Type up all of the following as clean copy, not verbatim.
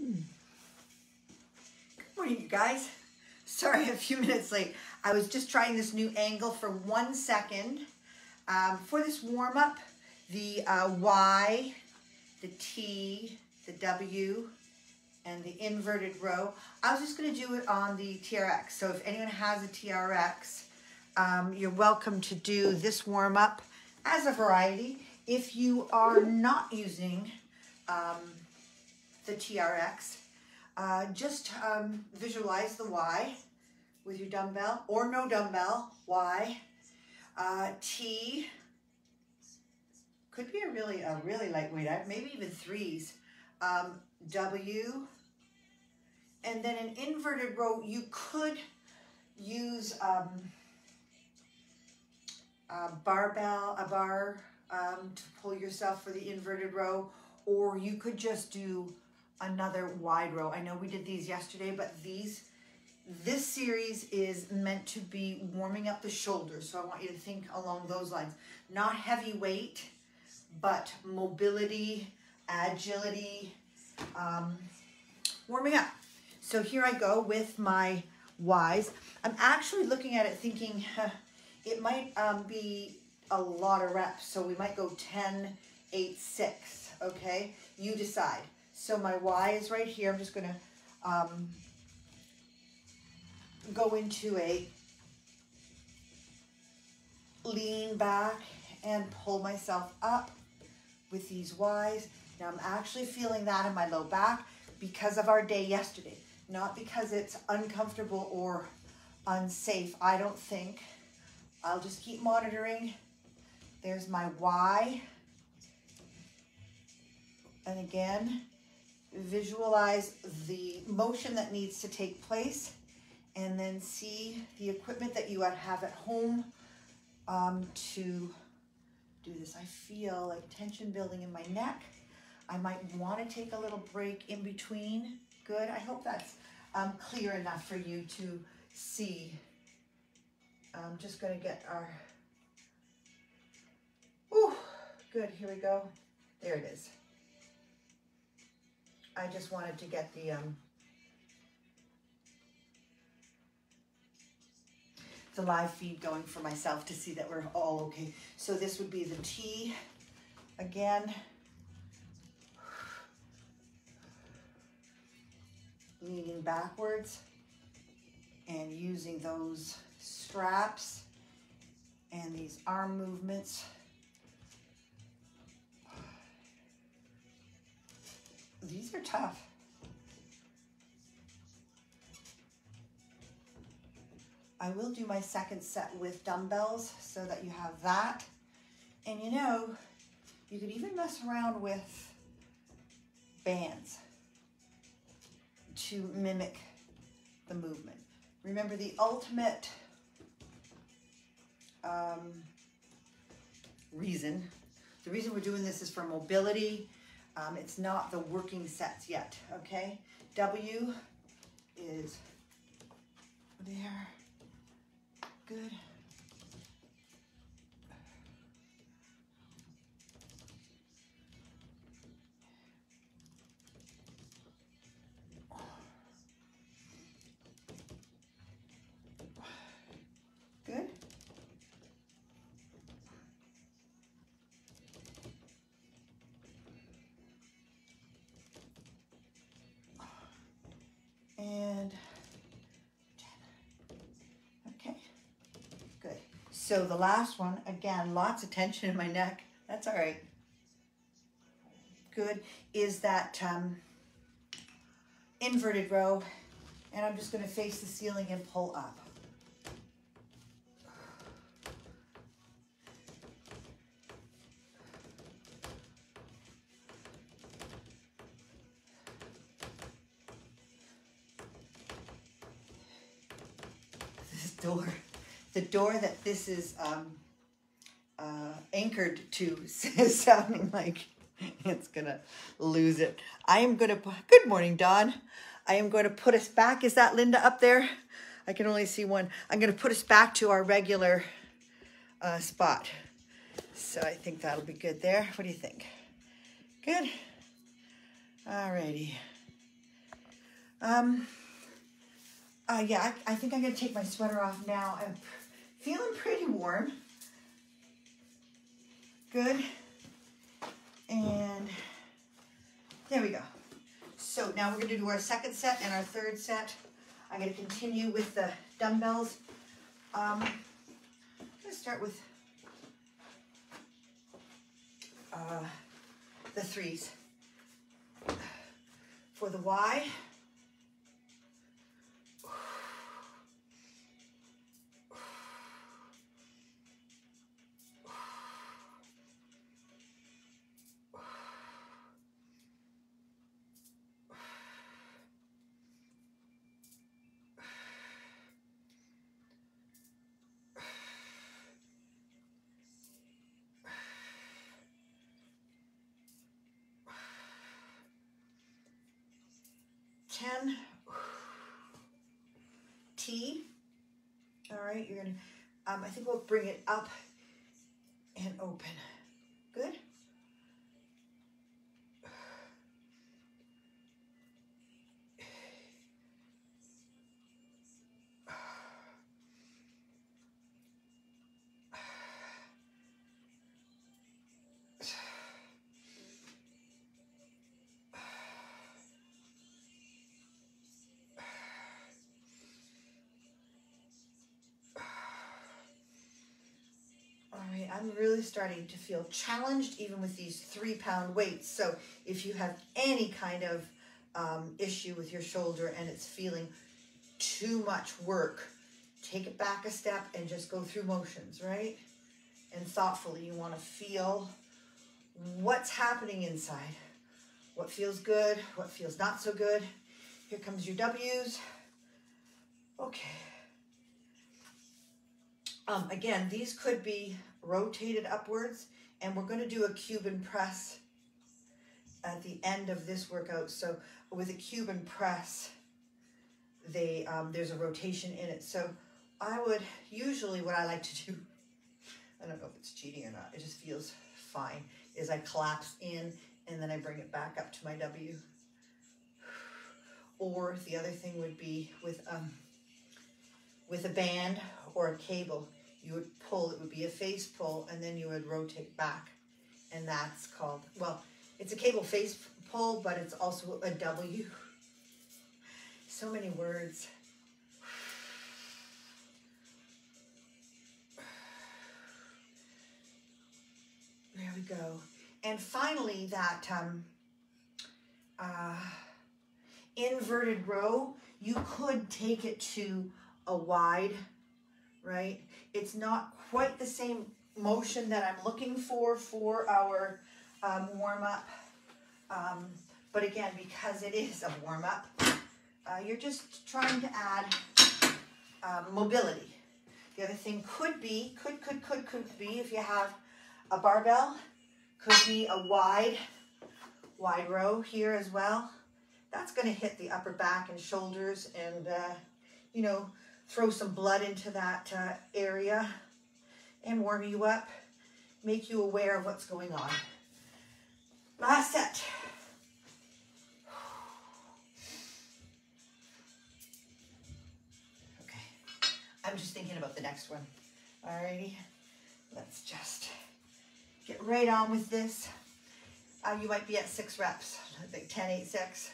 Good morning, you guys. Sorry, a few minutes late. I was just trying this new angle for 1 second. For this warm-up, the Y, the T, the W, and the inverted row, I was just going to do it on the TRX. So if anyone has a TRX, you're welcome to do this warm-up as a variety. If you are not using the TRX, just visualize the Y with your dumbbell or no dumbbell. Y, T, could be a really lightweight, maybe even threes. W, and then an inverted row. You could use a bar to pull yourself for the inverted row, or you could just do another wide row. I know we did these yesterday, but this series is meant to be warming up the shoulders. So I want you to think along those lines. Not heavy weight, but mobility, agility, warming up. So here I go with my Ys. I'm actually looking at it thinking it might be a lot of reps. So we might go 10, 8, 6, okay? You decide. So my Y is right here. I'm just gonna go into a lean back and pull myself up with these Ys. Now I'm actually feeling that in my low back because of our day yesterday, not because it's uncomfortable or unsafe. I don't think. I'll just keep monitoring. There's my Y. And again, visualize the motion that needs to take place, and then see the equipment that you have at home to do this. I feel like tension building in my neck. I might want to take a little break in between. Good. I hope that's clear enough for you to see. I'm just going to get our... Ooh, good. Here we go. There it is. I just wanted to get the live feed going for myself to see that we're all okay. So this would be the T again. Leaning backwards and using those straps and these arm movements. These are tough. I will do my second set with dumbbells so that you have that. And you know, you could even mess around with bands to mimic the movement. Remember, the ultimate reason we're doing this is for mobility. It's not the working sets yet, okay? W is there. Good. Good. And 10. Okay, good. So the last one, again, lots of tension in my neck. That's all right. Good, is that inverted row. And I'm just going to face the ceiling and pull up. The door that this is anchored to is sounding like it's gonna lose it. I am gonna, good morning, Dawn. I am going to put us back. Is that Linda up there? I can only see one. I'm gonna put us back to our regular spot. So I think that'll be good there. What do you think? Good? Alrighty. Yeah, I think I'm going to take my sweater off now. I'm feeling pretty warm. Good. And there we go. So now we're going to do our second set and our third set. I'm going to continue with the dumbbells. I'm going to start with the threes. For the Y, T. All right, you're gonna, I think we'll bring it up and open. Good. I'm really starting to feel challenged even with these 3-pound weights. So if you have any kind of issue with your shoulder and it's feeling too much work, take it back a step and just go through motions, right? And thoughtfully, you want to feel what's happening inside. What feels good, what feels not so good. Here comes your W's. Okay. Again, these could be rotated upwards, and we're going to do a Cuban press at the end of this workout. So with a Cuban press, there's a rotation in it. So I would, usually what I like to do, I don't know if it's cheating or not, it just feels fine, is I collapse in and then I bring it back up to my W. Or the other thing would be with a band or a cable, you would pull, it would be a face pull, and then you would rotate back. And that's called, well, it's a cable face pull, but it's also a W. So many words. There we go. And finally, that inverted row, you could take it to a wide, right? It's not quite the same motion that I'm looking for our warm-up. But again, because it is a warm-up, you're just trying to add mobility. The other thing could be, if you have a barbell, could be a wide row here as well. That's going to hit the upper back and shoulders and, you know, throw some blood into that area and warm you up, make you aware of what's going on. Last set. Okay, I'm just thinking about the next one. Alrighty, let's just get right on with this. You might be at 6 reps, like 10, 8, 6.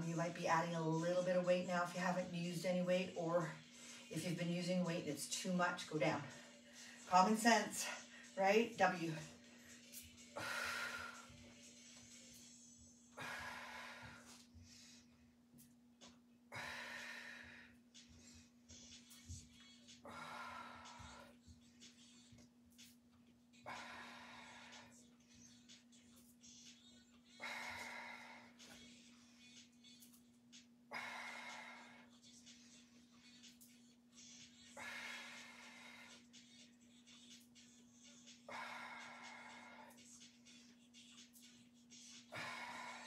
You might be adding a little bit of weight now if you haven't used any weight, or if you've been using weight and it's too much, go down. Common sense, right? W.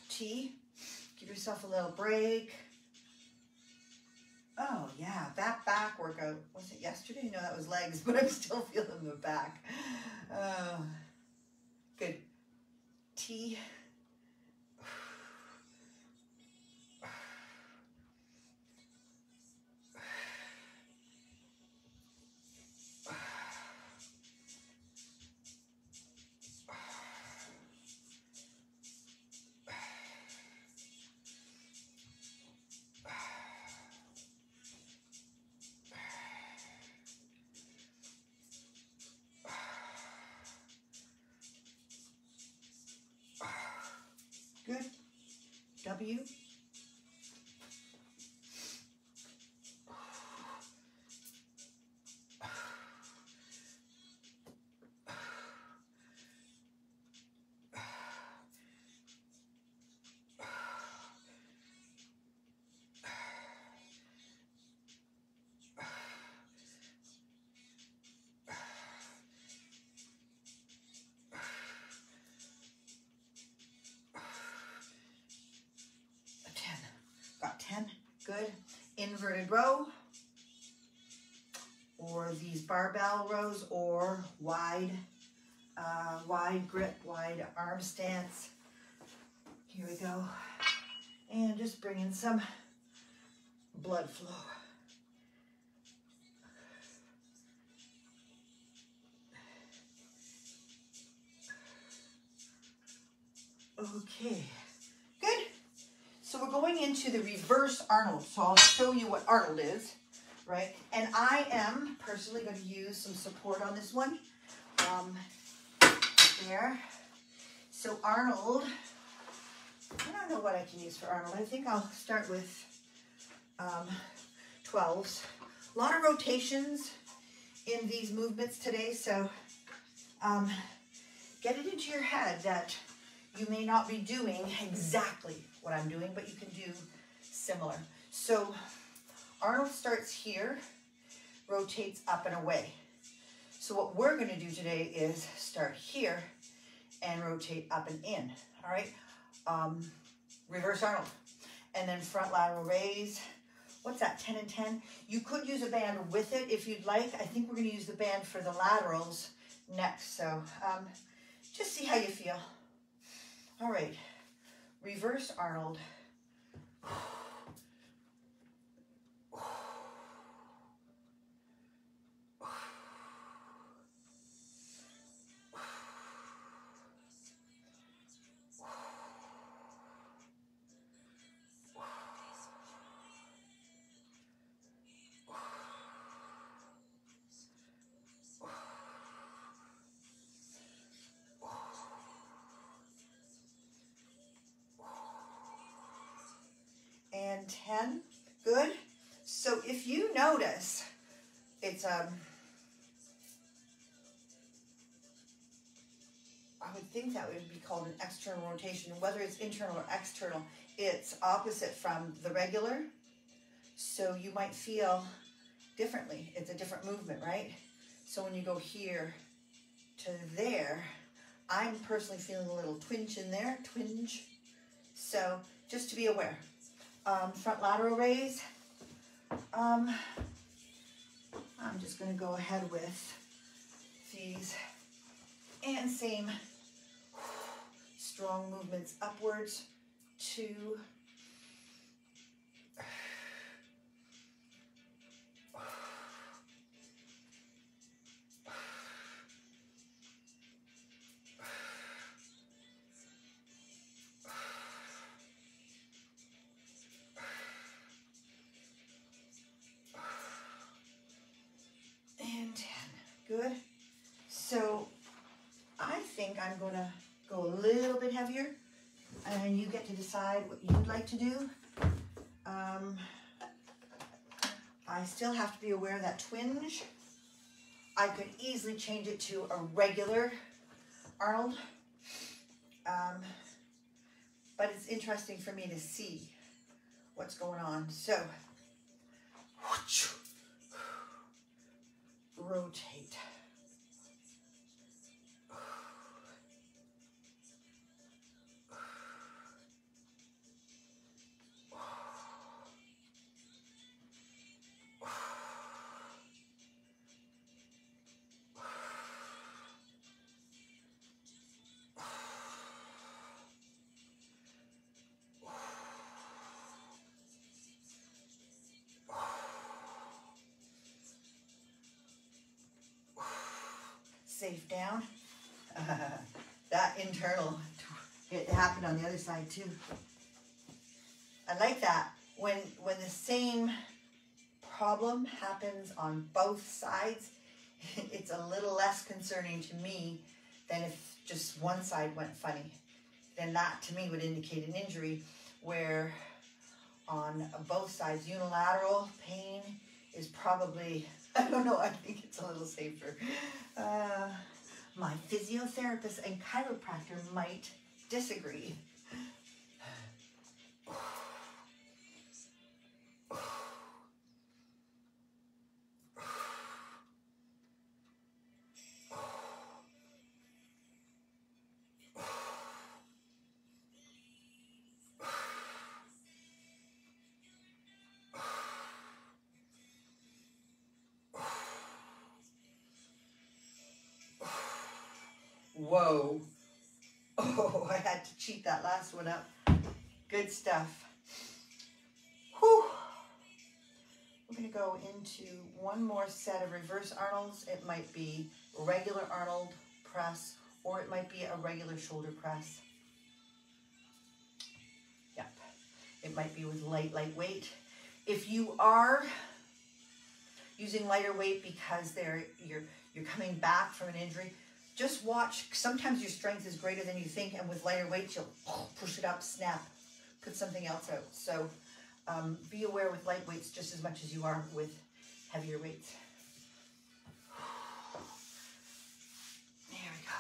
T. Give yourself a little break. Oh yeah, that back workout. Was it yesterday? No, that was legs, but I'm still feeling the back. Good. T. W. Got 10, good. Inverted row, or these barbell rows, or wide grip, wide arm stance. Here we go. And just bring in some blood flow. Okay, good. So we're going into the reverse Arnold. So I'll show you what Arnold is, right? And I am personally going to use some support on this one. There. So Arnold, I don't know what I can use for Arnold. I think I'll start with 12s. A lot of rotations in these movements today, so get it into your head that you may not be doing exactly what I'm doing, but you can do similar. So Arnold starts here, rotates up and away. So what we're going to do today is start here and rotate up and in, all right? Reverse Arnold. And then front lateral raise. What's that, 10 and 10? You could use a band with it if you'd like. I think we're going to use the band for the laterals next. So just see how you feel. All right, reverse Arnold. And 10, good. So if you notice, it's I would think that would be called an external rotation. Whether it's internal or external, it's opposite from the regular. So you might feel differently. It's a different movement, right? So when you go here to there, I'm personally feeling a little twinge in there, twinge. So just to be aware. Front lateral raise. I'm just going to go ahead with these, and same strong movements upwards, 2, and 10. Good. So I think I'm going to go a little bit heavier, and you get to decide what you'd like to do. I still have to be aware of that twinge. I could easily change it to a regular Arnold, but it's interesting for me to see what's going on. So rotate. Safe down. That internal, it happened on the other side too. I like that. When the same problem happens on both sides, it's a little less concerning to me than if just one side went funny. Then that to me would indicate an injury. where on both sides, unilateral pain is probably, I don't know, I think it's a little safer. My physiotherapist and chiropractor might disagree. Whoa. Oh, I had to cheat that last one up. Good stuff. Whew. We're going to go into one more set of reverse Arnolds. It might be regular Arnold press, or it might be a regular shoulder press. Yep. It might be with light weight. If you are using lighter weight because you're coming back from an injury, just watch. Sometimes your strength is greater than you think, and with lighter weights, you'll push it up, snap, put something else out. So be aware with light weights just as much as you are with heavier weights. There we go.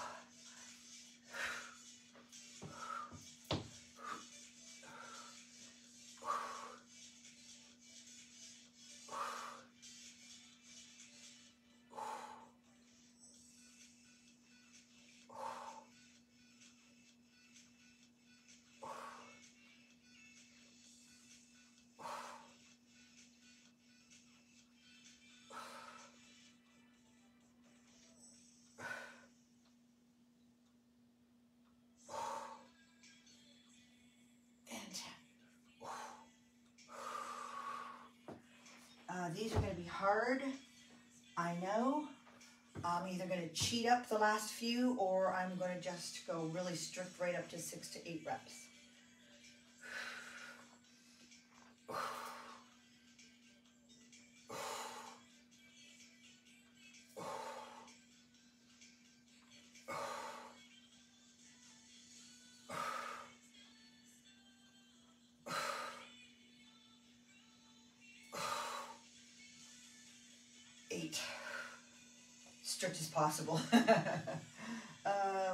These are going to be hard, I know. I'm either going to cheat up the last few, or I'm going to just go really strict right up to 6 to 8 reps. Strict as possible.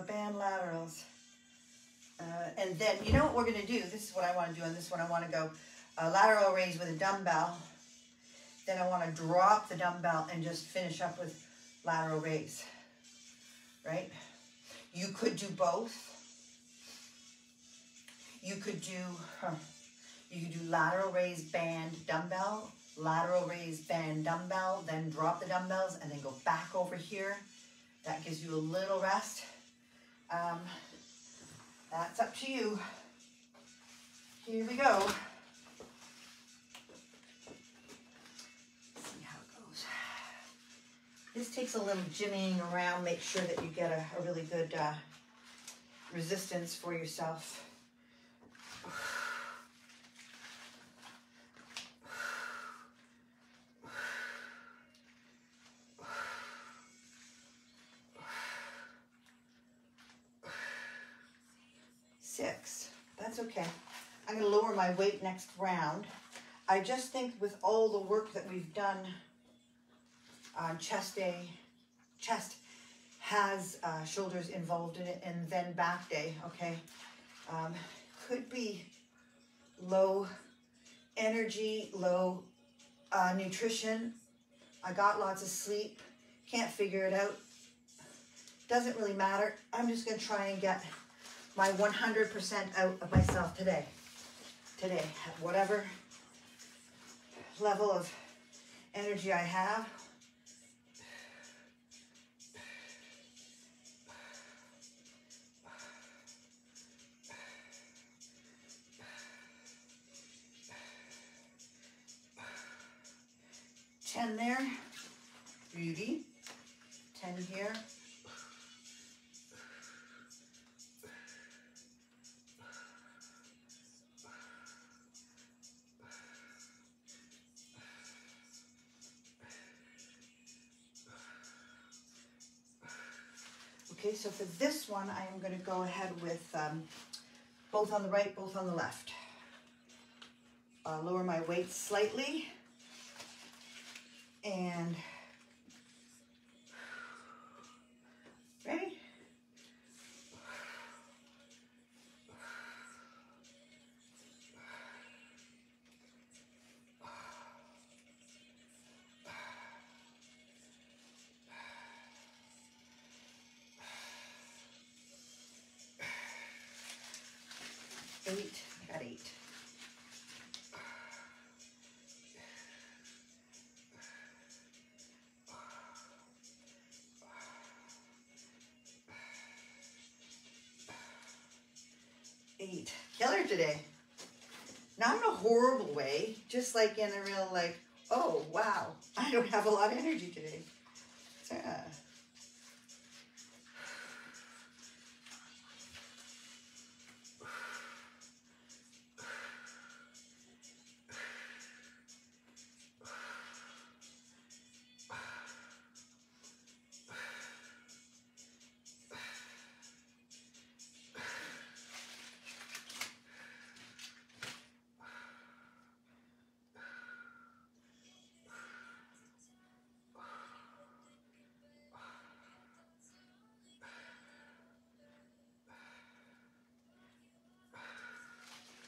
Band laterals. And then, you know what we're going to do? This is what I want to do on this one. I want to go lateral raise with a dumbbell. Then I want to drop the dumbbell and just finish up with lateral raise. Right? You could do both. You could do lateral raise, band, dumbbell, lateral raise, band, dumbbell, then drop the dumbbells and then go back over here. That gives you a little rest. That's up to you. Here we go. See how it goes. This takes a little jimmying around. Make sure that you get a really good resistance for yourself. That's okay. I'm going to lower my weight next round. I just think with all the work that we've done on chest day, chest has shoulders involved in it, and then back day, okay? Could be low energy, low nutrition. I got lots of sleep. Can't figure it out. Doesn't really matter. I'm just going to try and get my 100% out of myself today. Today, at whatever level of energy I have. Ten there, beauty. 10 here. Okay, so for this one, I am going to go ahead with both on the right, both on the left. lower my weight slightly. And ready? Eight, I got 8. Killer today. Not in a horrible way, just like in a real like, oh wow, I don't have a lot of energy today. So,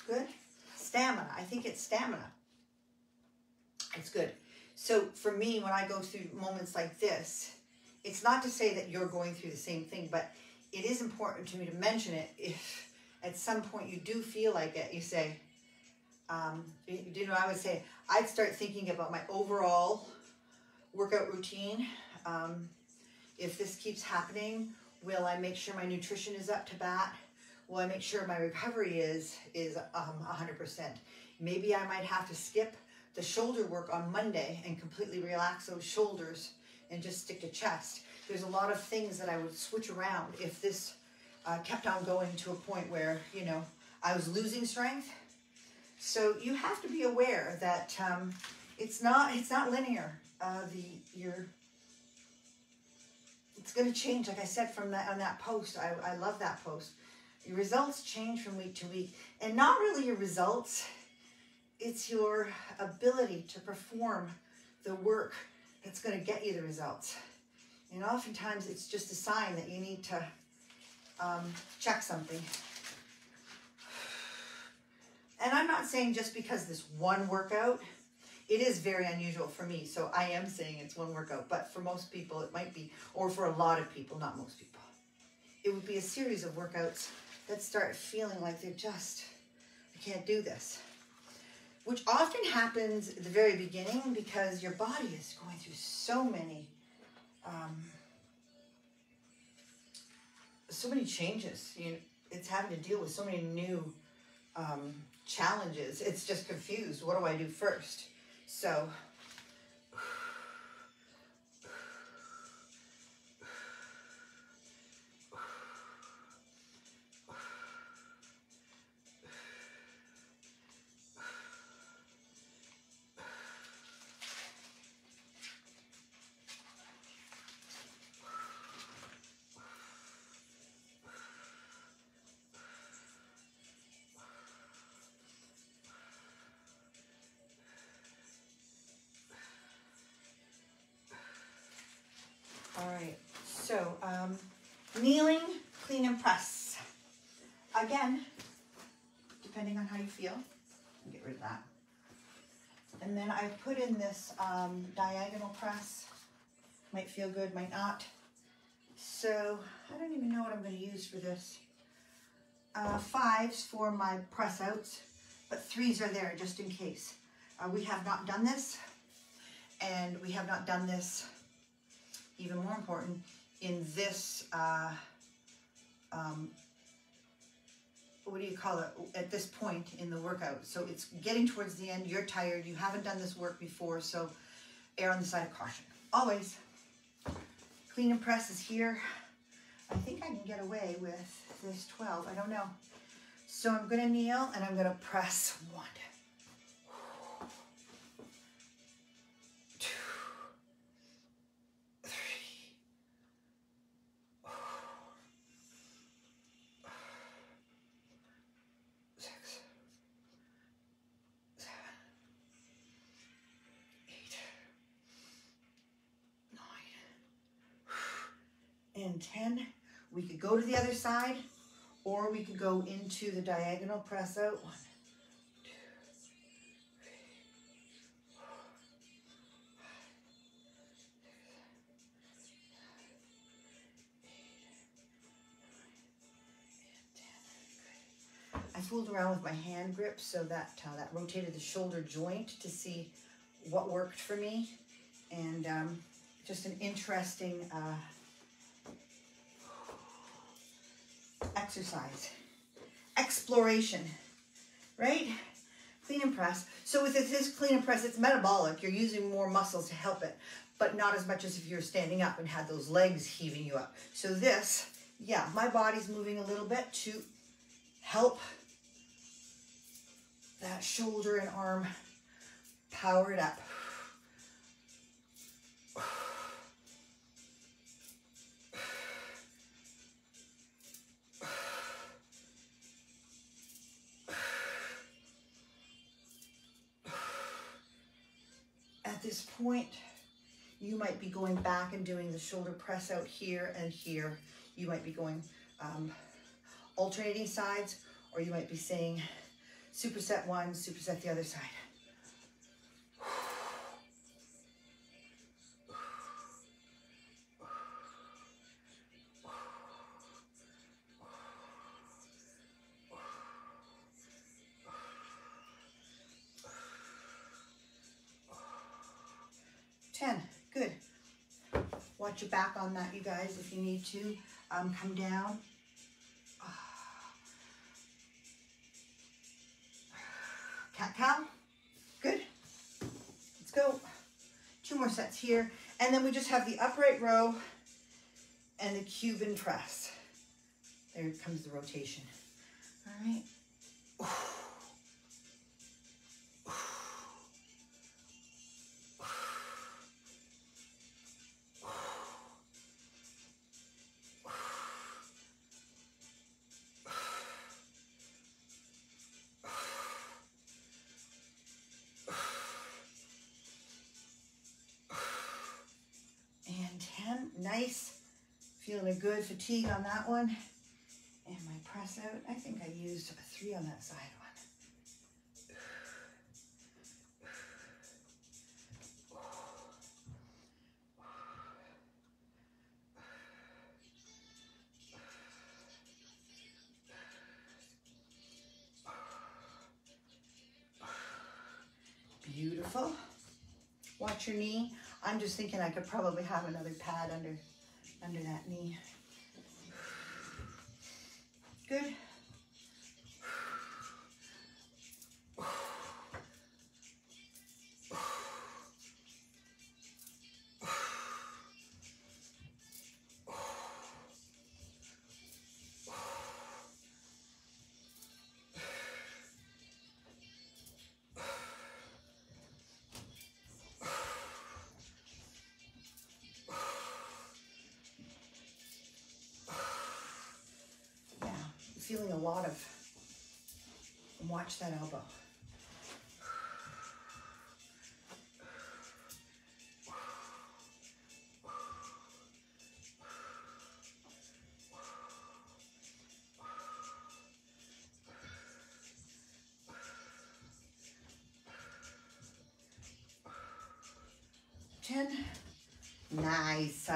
good. Stamina. I think it's stamina. It's good. So for me, when I go through moments like this, it's not to say that you're going through the same thing, but it is important to me to mention it if at some point you do feel like it. You say, you know, I would say, I'd start thinking about my overall workout routine. If this keeps happening, will I make sure my nutrition is up to bat? Will I make sure my recovery is 100%? Maybe I might have to skip the shoulder work on Monday and completely relax those shoulders and just stick to chest. There's a lot of things that I would switch around if this kept on going to a point where, you know, I was losing strength. So you have to be aware that it's not linear. It's going to change, like I said, from that on that post. I love that post. Your results change from week to week, and not really your results. It's your ability to perform the work that's going to get you the results. And oftentimes it's just a sign that you need to check something. And I'm not saying just because this one workout, it is very unusual for me. So I am saying it's one workout, but for most people it might be, or for a lot of people, not most people, it would be a series of workouts that start feeling like they're just, I can't do this. Which often happens at the very beginning because your body is going through so many changes. It's having to deal with so many new challenges. It's just confused. What do I do first? So all right, so kneeling, clean and press. Again, depending on how you feel, get rid of that. And then I put in this diagonal press. Might feel good, might not. So I don't even know what I'm going to use for this. 5s for my press outs, but 3s are there just in case. We have not done this, and we have not done this, even more important, in this, what do you call it, at this point in the workout. So it's getting towards the end, you're tired, you haven't done this work before, so err on the side of caution. Always. Clean and press is here. I think I can get away with this 12, I don't know. So I'm gonna kneel and I'm gonna press 1. 2, 3, 6, 7, 10. We could go to the other side, or we could go into the diagonal press out. 1, 2, 3, 4, 5, 6, 7, 8, 9, and 10. Good. I fooled around with my hand grip so that that rotated the shoulder joint to see what worked for me, and just an interesting exercise, exploration, right? Clean and press. So with this clean and press, it's metabolic. You're using more muscles to help it, but not as much as if you're standing up and had those legs heaving you up. So this, yeah, my body's moving a little bit to help that shoulder and arm power it up. At this point, you might be going back and doing the shoulder press out here and here. You might be going alternating sides, or you might be saying superset one, superset the other side. Good. Watch your back on that, you guys, if you need to. Come down. Cat-cow. Good. Let's go. 2 more sets here. And then we just have the upright row and the Cuban press. There comes the rotation. All right. Nice. Feeling a good fatigue on that one. And my press out, I think I used a 3 on that side one. Beautiful. Watch your knee. I'm just thinking I could probably have another pad under that knee. Good. Feeling a lot of, watch that elbow. Nice.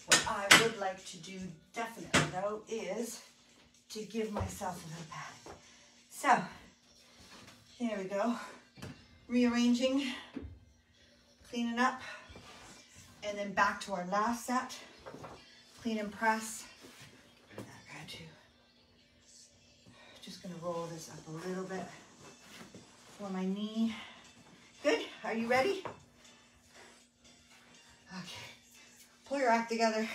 What I would like to do definitely though is to give myself a little pad. So, there we go. Rearranging, cleaning up, and then back to our last set. Clean and press. I got to, just gonna roll this up a little bit for my knee. Good, are you ready? Okay, pull your act together,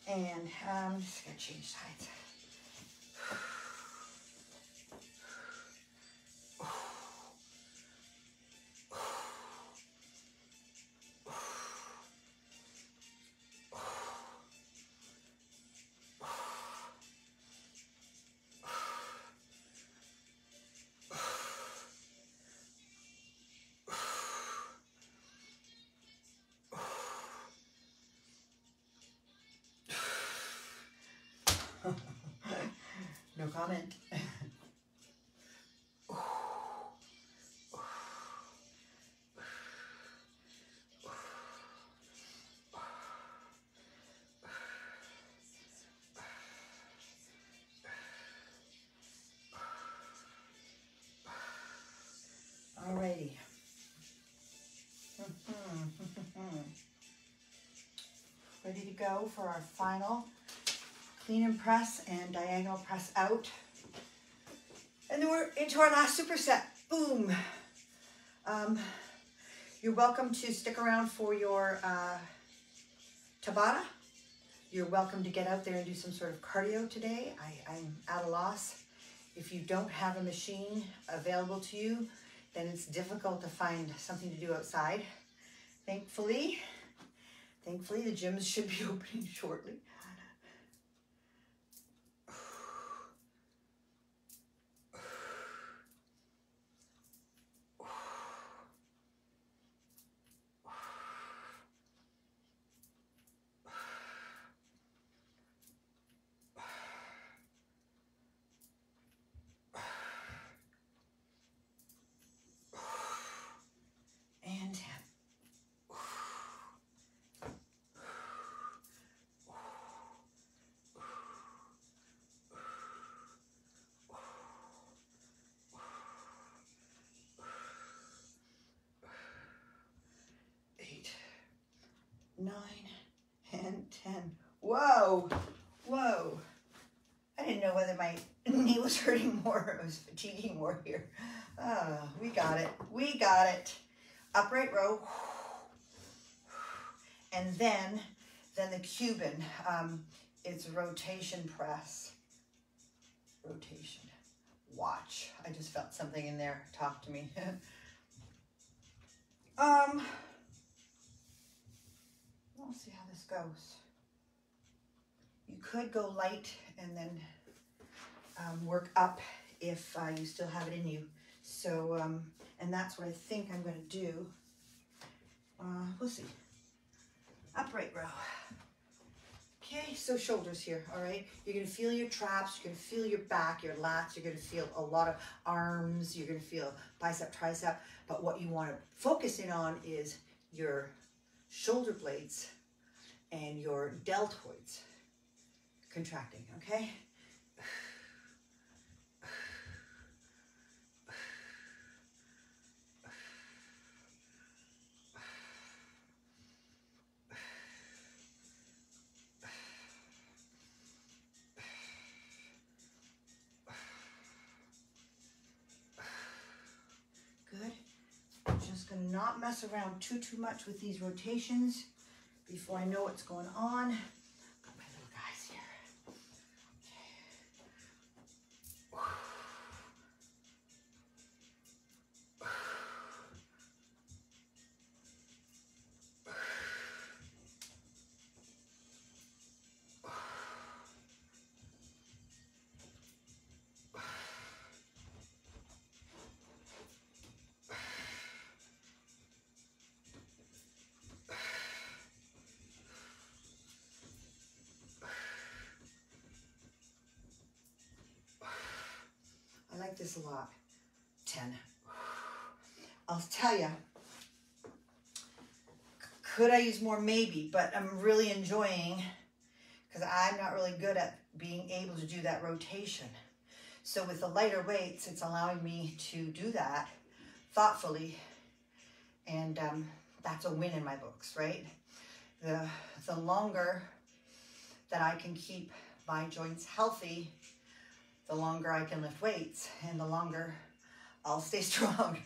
and I'm just gonna change sides. comment. Alrighty. Ready to go for our final clean and press and diagonal press out. And then we're into our last superset. Boom. You're welcome to stick around for your Tabata. You're welcome to get out there and do some sort of cardio today. I'm at a loss. If you don't have a machine available to you, then it's difficult to find something to do outside. Thankfully, the gyms should be opening shortly. And 10. Nine and 10. Whoa, whoa. I didn't know whether my knee was hurting more or it was fatiguing more here. We got it. We got it. Upright row. And then the Cuban, it's rotation press. Rotation. Watch. I just felt something in there. Talk to me. We'll see how this goes. You could go light and then work up if you still have it in you. So, and that's what I think I'm going to do. We'll see. Upright row. Okay, so shoulders here, all right? You're going to feel your traps, you're going to feel your back, your lats, you're going to feel a lot of arms, you're going to feel bicep, tricep, but what you want to focus in on is your shoulder blades and your deltoids contracting, okay? Good. I'm just going to not mess around too much with these rotations before I know what's going on. Got my little guys here. I like this a lot. 10. I'll tell you, could I use more? Maybe, but I'm really enjoying, because I'm not really good at being able to do that rotation. So with the lighter weights, it's allowing me to do that thoughtfully, and that's a win in my books, right? The longer that I can keep my joints healthy, the longer I can lift weights, and the longer I'll stay strong.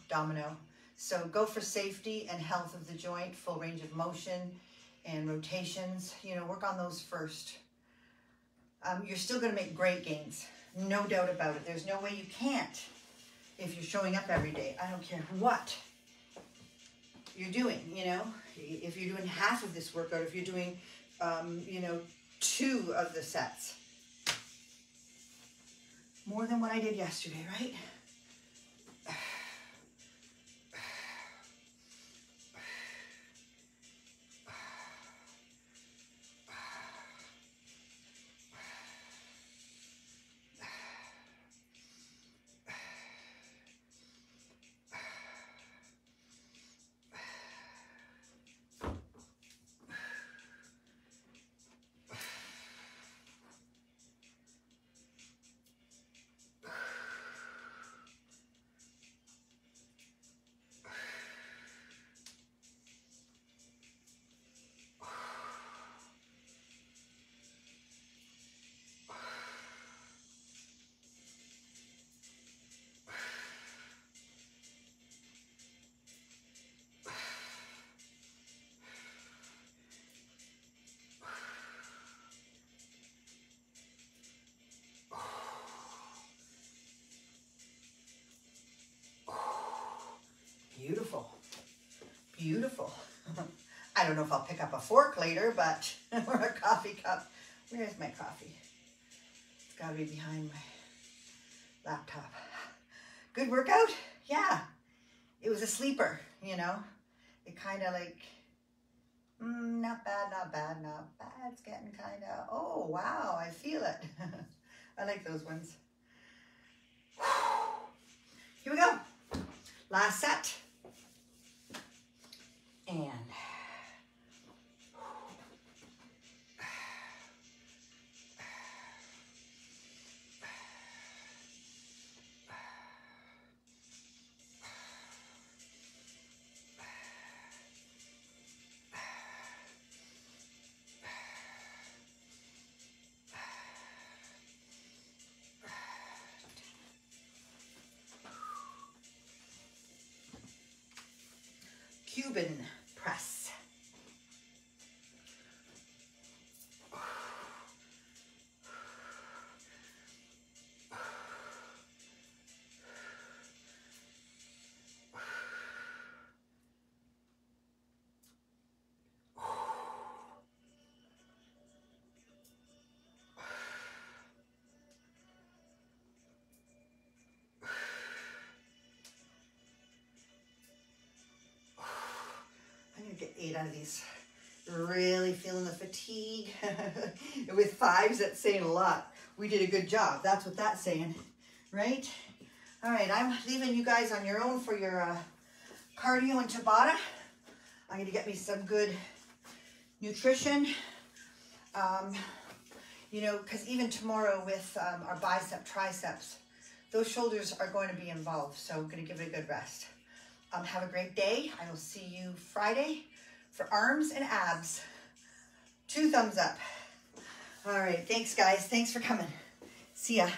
Domino. So go for safety and health of the joint, full range of motion and rotations. You know, work on those first. You're still going to make great gains, no doubt about it. There's no way you can't if you're showing up every day. I don't care what you're doing, you know. If you're doing half of this workout, if you're doing, you know, 2 of the sets. More than what I did yesterday, right? Beautiful. I don't know if I'll pick up a fork later, but, or a coffee cup. Where's my coffee? It's gotta be behind my laptop. Good workout? Yeah. It was a sleeper, you know. It kind of like, not bad, not bad, not bad. It's getting kind of, oh, wow, I feel it. I like those ones. Here we go. Last set. And Cuban Press. Get 8 out of these. Really feeling the fatigue. With 5s, that's saying a lot. We did a good job. That's what that's saying, right? All right, I'm leaving you guys on your own for your cardio and Tabata. I'm gonna get me some good nutrition. You know, because even tomorrow with our bicep, triceps, those shoulders are going to be involved. So I'm gonna give it a good rest. Have a great day. I will see you Friday for arms and abs. 2 thumbs up. All right, thanks guys. Thanks for coming. See ya.